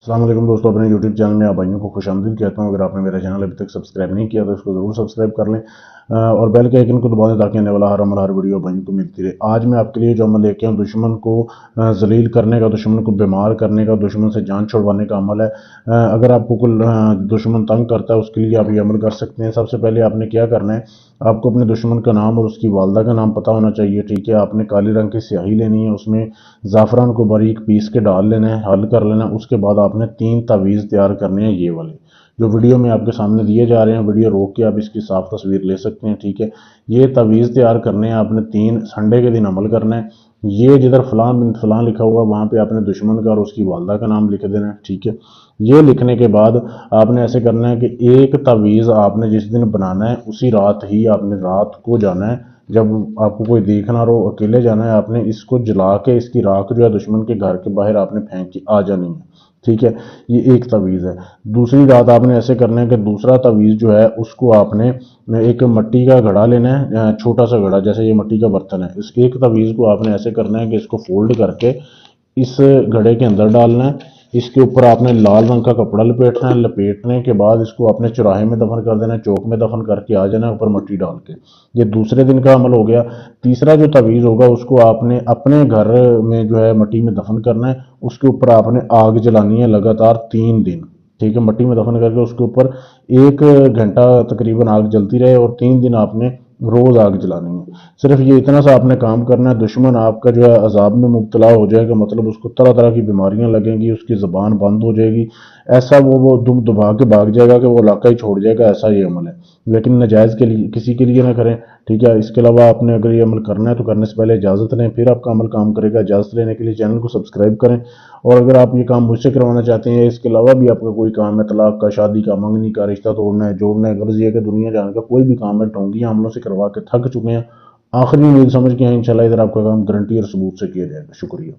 अस्सलाम वालेकुम दोस्तों, अपने YouTube चैनल में आप भाइयों को खुशामदीद कहता हूँ। अगर आपने मेरा चैनल अभी तक सब्सक्राइब नहीं किया तो इसको ज़रूर सब्सक्राइब कर लें और बेल के आइकन को दबा दें ताकि आने वाला हर अमल हर वीडियो भाइयों को मिलती रहे। आज मैं आपके लिए जो अमल लेके आऊँ दुश्मन को जलील करने का, दुश्मन को बीमार करने का, दुश्मन से जान छुड़वाने का अमल है। अगर आपको कोई दुश्मन तंग करता है उसके लिए आप ये अमल कर सकते हैं। सबसे पहले आपने क्या करना है, आपको अपने दुश्मन का नाम और उसकी वालदा का नाम पता होना चाहिए। ठीक है, आपने काले रंग की स्याही लेनी है, उसमें ज़ाफ़रान को बारीक पीस के डाल लेना है, हल कर लेना है। उसके बाद आपने 3 तावीज़ तैयार करने हैं, ये वाले जो वीडियो में आपके सामने दिए जा रहे हैं। वीडियो रोक के आप इसकी साफ तस्वीर ले सकते हैं। ठीक है, ये तावीज़ तैयार करने हैं आपने 3 संडे के दिन अमल करना है। ये जिधर फलां बिन फलां लिखा हुआ वहाँ पे आपने दुश्मन का और उसकी वालदा का नाम लिख देना है। ठीक है, ये लिखने के बाद आपने ऐसे करना है कि एक तावीज़ आपने जिस दिन बनाना है उसी रात ही आपने रात को जाना है, जब आपको कोई देख ना रहो, अकेले जाना है। आपने इसको जला के इसकी राख जो है दुश्मन के घर के बाहर आपने फेंक के आ जानी है। ठीक है, ये एक तवीज़ है। दूसरी रात आपने ऐसे करना है कि दूसरा तवीज़ जो है उसको आपने एक मिट्टी का घड़ा लेना है, छोटा सा घड़ा, जैसे ये मिट्टी का बर्तन है। इस एक तवीज़ को आपने ऐसे करना है कि इसको फोल्ड करके इस घड़े के अंदर डालना है। इसके ऊपर आपने लाल रंग का कपड़ा लपेटना है। लपेटने के बाद इसको आपने चौराहे में दफन कर देना है, चौक में दफन करके आ जाना है ऊपर मिट्टी डाल के। ये दूसरे दिन का अमल हो गया। तीसरा जो तवीज़ होगा उसको आपने अपने घर में जो है मिट्टी में दफन करना है। उसके ऊपर आपने आग जलानी है लगातार 3 दिन। ठीक है, मिट्टी में दफन करके उसके ऊपर 1 घंटा तकरीबन आग जलती रहे और 3 दिन आपने रोज आग जलानी है। सिर्फ ये इतना सा आपने काम करना है। दुश्मन आपका जो है अजाब में मुब्तला हो जाएगा, मतलब उसको तरह तरह की बीमारियां लगेंगी, उसकी ज़बान बंद हो जाएगी, ऐसा वो दुम दबा के भाग जाएगा कि वो इलाका ही छोड़ जाएगा। ऐसा ये अमल है, लेकिन नाजायज़ के लिए किसी के लिए ना करें। ठीक है, इसके अलावा आपने अगर ये अमल करना है तो करने से पहले इजाज़त लें, फिर आपका अमल काम करेगा। इजाज़त लेने के लिए चैनल को सब्सक्राइब करें। और अगर आप ये काम मुझसे करवाना चाहते हैं, इसके अलावा भी आपका कोई काम है, तलाक का, शादी का, मंगनी का, रिश्ता तोड़ना है, जोड़ना है, गर्ज ये कि दुनिया जाने का कोई भी काम है, ढोंगी हमलों से करवा के थक चुके हैं, आखिरी उम्मीद समझ के हैं, इंशाल्लाह इधर आपका काम गारंटी और सबूत से किया जाएगा। शुक्रिया।